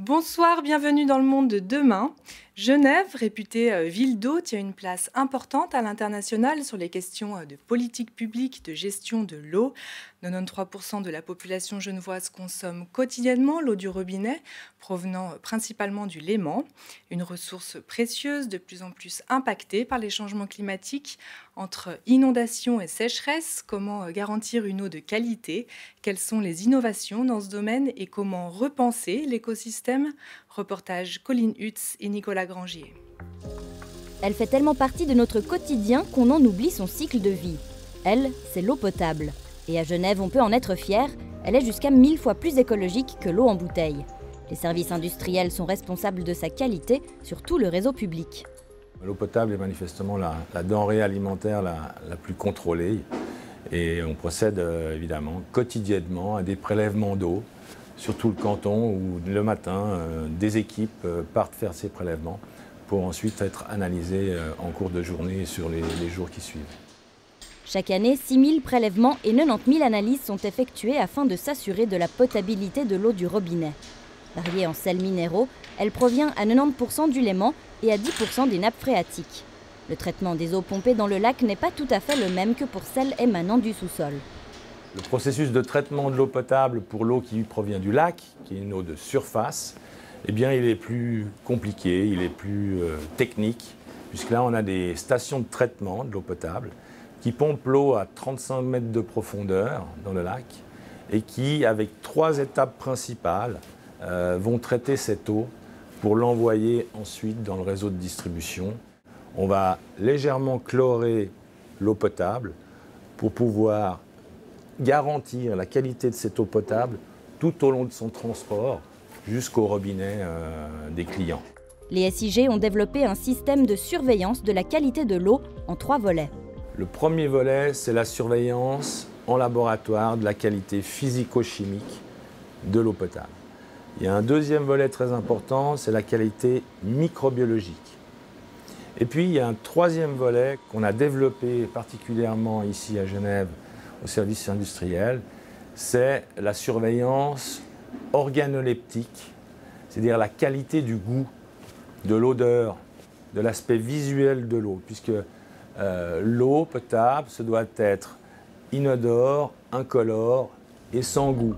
Bonsoir, bienvenue dans le monde de demain. Genève, réputée ville d'eau, tient une place importante à l'international sur les questions de politique publique, de gestion de l'eau. 93% de la population genevoise consomme quotidiennement l'eau du robinet, provenant principalement du Léman, une ressource précieuse de plus en plus impactée par les changements climatiques. Entre inondations et sécheresse, comment garantir une eau de qualité? Quelles sont les innovations dans ce domaine et comment repenser l'écosystème? Reportage Colline Hutz et Nicolas Grangier. Elle fait tellement partie de notre quotidien qu'on en oublie son cycle de vie. Elle, c'est l'eau potable. Et à Genève, on peut en être fier, elle est jusqu'à 1000 fois plus écologique que l'eau en bouteille. Les services industriels sont responsables de sa qualité sur tout le réseau public. L'eau potable est manifestement la denrée alimentaire la plus contrôlée. Et on procède évidemment quotidiennement à des prélèvements d'eau sur tout le canton où le matin, des équipes partent faire ces prélèvements pour ensuite être analysées en cours de journée sur les jours qui suivent. Chaque année, 6000 prélèvements et 90 000 analyses sont effectuées afin de s'assurer de la potabilité de l'eau du robinet. Variée en sels minéraux, elle provient à 90% du Léman et à 10% des nappes phréatiques. Le traitement des eaux pompées dans le lac n'est pas tout à fait le même que pour celles émanant du sous-sol. Le processus de traitement de l'eau potable pour l'eau qui provient du lac, qui est une eau de surface, eh bien, il est plus compliqué, il est plus technique, puisque là, on a des stations de traitement de l'eau potable qui pompent l'eau à 35 mètres de profondeur dans le lac et qui, avec 3 étapes principales, vont traiter cette eau pour l'envoyer ensuite dans le réseau de distribution. On va légèrement chlorer l'eau potable pour pouvoir garantir la qualité de cette eau potable tout au long de son transport jusqu'au robinet des clients. Les SIG ont développé un système de surveillance de la qualité de l'eau en 3 volets. Le premier volet, c'est la surveillance en laboratoire de la qualité physico-chimique de l'eau potable. Il y a un deuxième volet très important, c'est la qualité microbiologique. Et puis, il y a un troisième volet qu'on a développé particulièrement ici à Genève au service industriel, c'est la surveillance organoleptique, c'est-à-dire la qualité du goût, de l'odeur, de l'aspect visuel de l'eau, puisque l'eau potable, se doit être inodore, incolore et sans goût.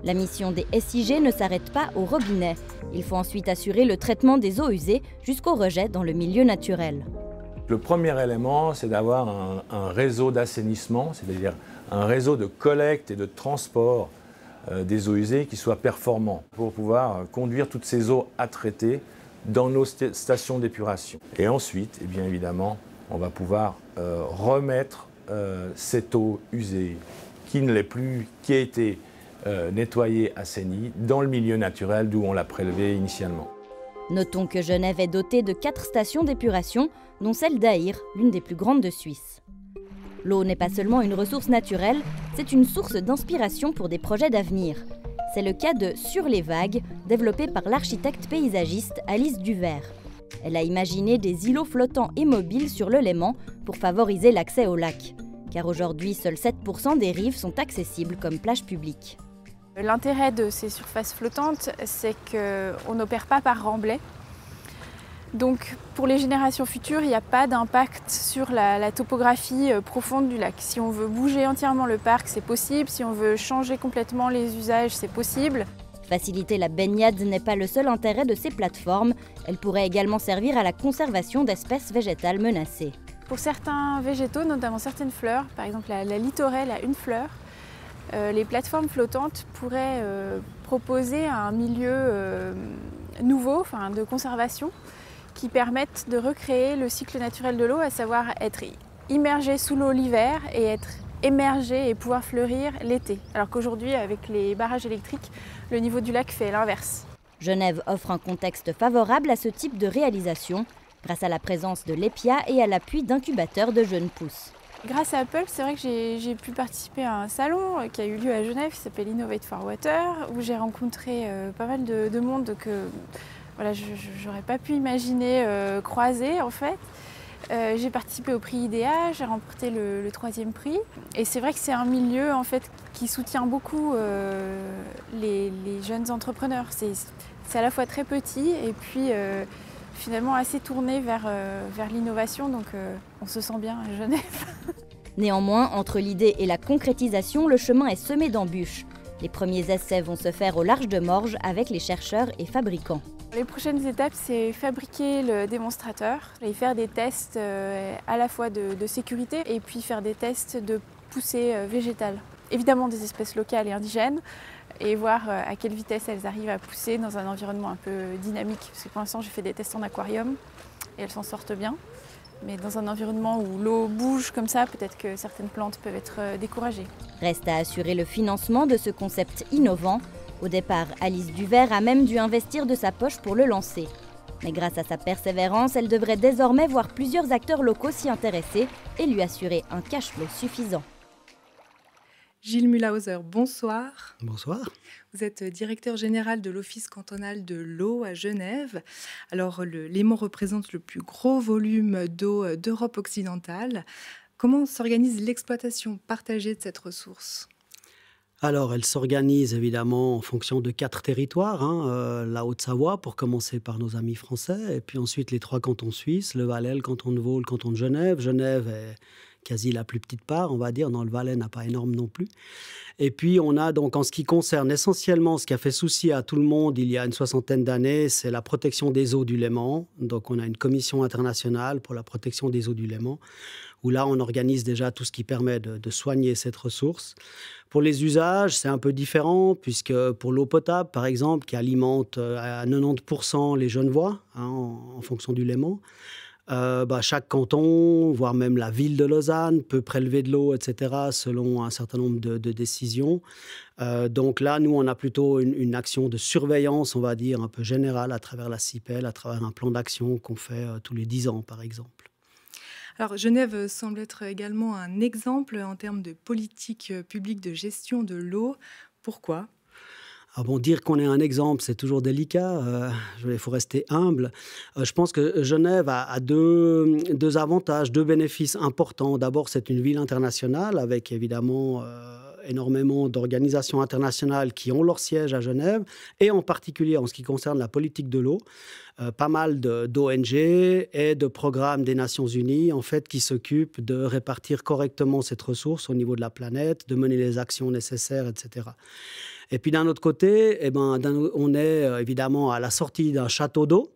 La mission des SIG ne s'arrête pas au robinet. Il faut ensuite assurer le traitement des eaux usées jusqu'au rejet dans le milieu naturel. Le premier élément, c'est d'avoir un réseau d'assainissement, c'est-à-dire un réseau de collecte et de transport des eaux usées qui soit performant pour pouvoir conduire toutes ces eaux à traiter dans nos stations d'épuration. Et ensuite, eh bien évidemment, on va pouvoir remettre cette eau usée qui ne l'est plus, qui a été nettoyée, assainie, dans le milieu naturel d'où on l'a prélevée initialement. Notons que Genève est dotée de 4 stations d'épuration, dont celle d'Aïr, l'une des plus grandes de Suisse. L'eau n'est pas seulement une ressource naturelle, c'est une source d'inspiration pour des projets d'avenir. C'est le cas de Sur les vagues, développé par l'architecte paysagiste Alice Duvert. Elle a imaginé des îlots flottants et mobiles sur le Léman pour favoriser l'accès au lac. Car aujourd'hui, seuls 7% des rives sont accessibles comme plage publique. L'intérêt de ces surfaces flottantes, c'est qu'on n'opère pas par remblai. Donc pour les générations futures, il n'y a pas d'impact sur la topographie profonde du lac. Si on veut bouger entièrement le parc, c'est possible. Si on veut changer complètement les usages, c'est possible. Faciliter la baignade n'est pas le seul intérêt de ces plateformes. Elles pourraient également servir à la conservation d'espèces végétales menacées. Pour certains végétaux, notamment certaines fleurs, par exemple la litorelle a une fleur, les plateformes flottantes pourraient proposer un milieu nouveau, de conservation, qui permettent de recréer le cycle naturel de l'eau, à savoir être immergé sous l'eau l'hiver et être émergé et pouvoir fleurir l'été. Alors qu'aujourd'hui, avec les barrages électriques, le niveau du lac fait l'inverse. Genève offre un contexte favorable à ce type de réalisation, grâce à la présence de l'EPIA et à l'appui d'incubateurs de jeunes pousses. Grâce à Apple, c'est vrai que j'ai pu participer à un salon qui a eu lieu à Genève, qui s'appelle Innovate for Water, où j'ai rencontré pas mal de monde que voilà, je n'aurais pas pu imaginer croiser en fait. J'ai participé au prix IDEA, j'ai remporté le 3e prix. Et c'est vrai que c'est un milieu en fait, qui soutient beaucoup les jeunes entrepreneurs. C'est à la fois très petit et puis finalement assez tourné vers l'innovation, donc on se sent bien à Genève. Néanmoins, entre l'idée et la concrétisation, le chemin est semé d'embûches. Les premiers essais vont se faire au large de Morges avec les chercheurs et fabricants. Les prochaines étapes, c'est fabriquer le démonstrateur et faire des tests à la fois de sécurité et puis faire des tests de poussée végétale. Évidemment des espèces locales et indigènes et voir à quelle vitesse elles arrivent à pousser dans un environnement un peu dynamique. Parce que pour l'instant, j'ai fait des tests en aquarium et elles s'en sortent bien. Mais dans un environnement où l'eau bouge comme ça, peut-être que certaines plantes peuvent être découragées. Reste à assurer le financement de ce concept innovant. Au départ, Alice Duvert a même dû investir de sa poche pour le lancer. Mais grâce à sa persévérance, elle devrait désormais voir plusieurs acteurs locaux s'y intéresser et lui assurer un cash flow suffisant. Gilles Mühlhauser, bonsoir. Bonsoir. Vous êtes directeur général de l'Office cantonal de l'eau à Genève. Alors, le Léman représente le plus gros volume d'eau d'Europe occidentale. Comment s'organise l'exploitation partagée de cette ressource ? Alors, elle s'organise évidemment en fonction de 4 territoires. La Haute-Savoie, pour commencer par nos amis français, et puis ensuite les 3 cantons suisses, le Valais, le canton de Vaud, le canton de Genève. Genève est quasi la plus petite part, on va dire. Dans le Valais, n'a pas énorme non plus. Et puis, on a donc, en ce qui concerne essentiellement ce qui a fait souci à tout le monde il y a une 60aine d'années, c'est la protection des eaux du Léman. Donc, on a une commission internationale pour la protection des eaux du Léman, où là, on organise déjà tout ce qui permet de soigner cette ressource. Pour les usages, c'est un peu différent, puisque pour l'eau potable, par exemple, qui alimente à 90% les Genevois, en fonction du Léman, chaque canton, voire même la ville de Lausanne, peut prélever de l'eau, etc., selon un certain nombre de décisions. Donc là, nous, on a plutôt une action de surveillance, on va dire, un peu générale à travers la CIPEL, à travers un plan d'action qu'on fait tous les 10 ans, par exemple. Alors, Genève semble être également un exemple en termes de politique publique de gestion de l'eau. Pourquoi ? Dire qu'on est un exemple, c'est toujours délicat. Il faut rester humble. Je pense que Genève a deux avantages, 2 bénéfices importants. D'abord, c'est une ville internationale avec évidemment énormément d'organisations internationales qui ont leur siège à Genève, et en particulier en ce qui concerne la politique de l'eau, pas mal d'ONG et de programmes des Nations Unies en fait, qui s'occupent de répartir correctement cette ressource au niveau de la planète, de mener les actions nécessaires, etc. Et puis d'un autre côté, on est évidemment à la sortie d'un château d'eau,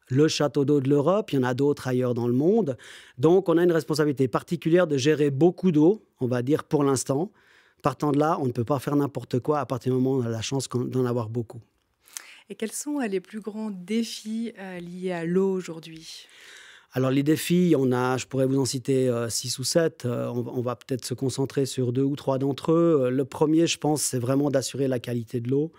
le château d'eau de l'Europe, il y en a d'autres ailleurs dans le monde. Donc on a une responsabilité particulière de gérer beaucoup d'eau, on va dire pour l'instant. Partant de là, on ne peut pas faire n'importe quoi à partir du moment où on a la chance d'en avoir beaucoup. Et quels sont les plus grands défis liés à l'eau aujourd'hui ? Alors les défis, je pourrais vous en citer 6 ou 7. On va peut-être se concentrer sur 2 ou 3 d'entre eux. Le premier, je pense, c'est vraiment d'assurer la qualité de l'eau.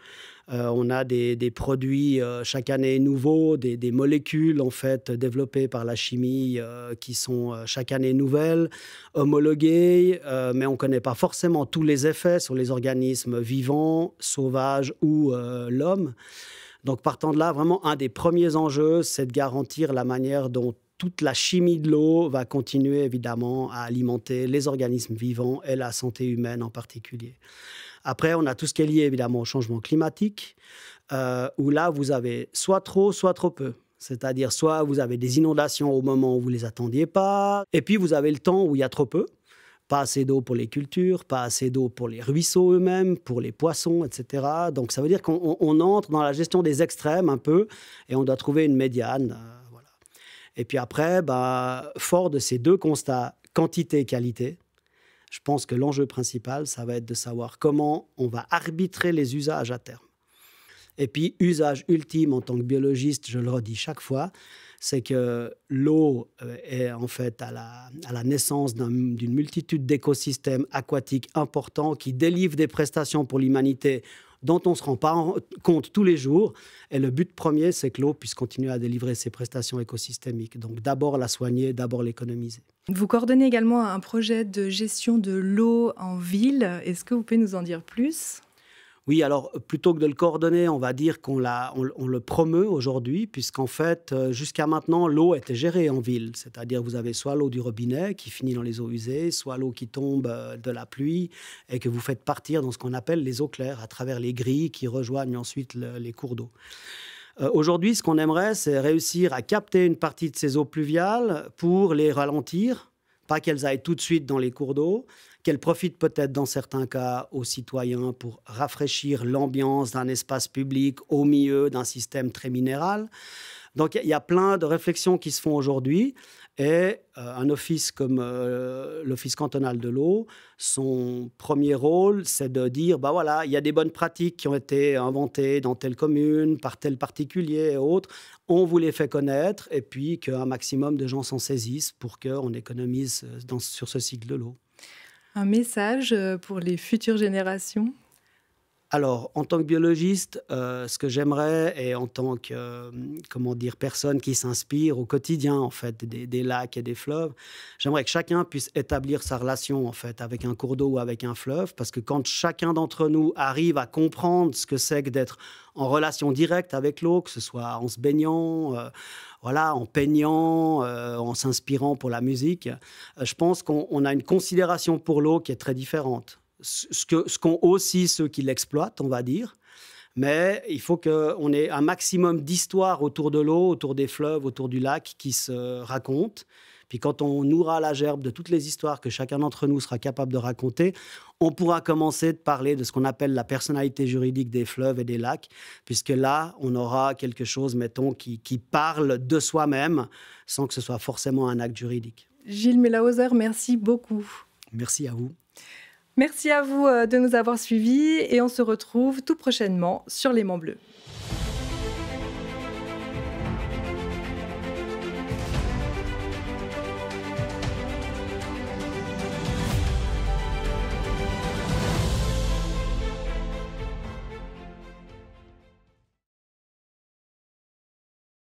On a des produits chaque année nouveaux, des molécules en fait développées par la chimie qui sont chaque année nouvelles, homologuées, mais on ne connaît pas forcément tous les effets sur les organismes vivants, sauvages ou l'homme. Donc partant de là, vraiment un des premiers enjeux, c'est de garantir la manière dont toute la chimie de l'eau va continuer évidemment à alimenter les organismes vivants et la santé humaine en particulier. Après, on a tout ce qui est lié évidemment au changement climatique, où là, vous avez soit trop peu. C'est-à-dire, soit vous avez des inondations au moment où vous ne les attendiez pas, et puis vous avez le temps où il y a trop peu. Pas assez d'eau pour les cultures, pas assez d'eau pour les ruisseaux eux-mêmes, pour les poissons, etc. Donc, ça veut dire qu'on entre dans la gestion des extrêmes un peu, et on doit trouver une médiane. Voilà. Et puis après, fort de ces 2 constats, quantité et qualité, je pense que l'enjeu principal, ça va être de savoir comment on va arbitrer les usages à terme. Et puis, usage ultime en tant que biologiste, je le redis chaque fois, c'est que l'eau est en fait à la naissance d'une multitude d'écosystèmes aquatiques importants qui délivrent des prestations pour l'humanité dont on ne se rend pas compte tous les jours. Et le but premier, c'est que l'eau puisse continuer à délivrer ses prestations écosystémiques. Donc d'abord la soigner, d'abord l'économiser. Vous coordonnez également un projet de gestion de l'eau en ville. Est-ce que vous pouvez nous en dire plus ? Oui, alors plutôt que de le coordonner, on va dire on le promeut aujourd'hui, puisqu'en fait, jusqu'à maintenant, l'eau était gérée en ville. C'est-à-dire vous avez soit l'eau du robinet qui finit dans les eaux usées, soit l'eau qui tombe de la pluie et que vous faites partir dans ce qu'on appelle les eaux claires, à travers les grilles qui rejoignent ensuite les cours d'eau. Aujourd'hui, ce qu'on aimerait, c'est réussir à capter une partie de ces eaux pluviales pour les ralentir, pas qu'elles aillent tout de suite dans les cours d'eau, qu'elles profitent peut-être dans certains cas aux citoyens pour rafraîchir l'ambiance d'un espace public au milieu d'un système très minéral. Donc il y a plein de réflexions qui se font aujourd'hui et un office comme l'Office cantonal de l'eau, son premier rôle, c'est de dire, bah voilà, il y a des bonnes pratiques qui ont été inventées dans telle commune, par tel particulier et autres. On vous les fait connaître et puis qu'un maximum de gens s'en saisissent pour qu'on économise sur ce cycle de l'eau. Un message pour les futures générations? Alors, en tant que biologiste, ce que j'aimerais, et en tant que personne qui s'inspire au quotidien en fait, des lacs et des fleuves, j'aimerais que chacun puisse établir sa relation en fait, avec un cours d'eau ou avec un fleuve, parce que quand chacun d'entre nous arrive à comprendre ce que c'est que d'être en relation directe avec l'eau, que ce soit en se baignant, en peignant, en s'inspirant pour la musique, je pense qu'on a une considération pour l'eau qui est très différente. Ce qu'ont aussi ceux qui l'exploitent, on va dire. Mais il faut qu'on ait un maximum d'histoires autour de l'eau, autour des fleuves, autour du lac qui se racontent. Puis quand on nourra la gerbe de toutes les histoires que chacun d'entre nous sera capable de raconter, on pourra commencer de parler de ce qu'on appelle la personnalité juridique des fleuves et des lacs, puisque là, on aura quelque chose, mettons, qui parle de soi-même sans que ce soit forcément un acte juridique. Gilles Mellhauser, merci beaucoup. Merci à vous. Merci à vous de nous avoir suivis et on se retrouve tout prochainement sur Les Monts Bleus.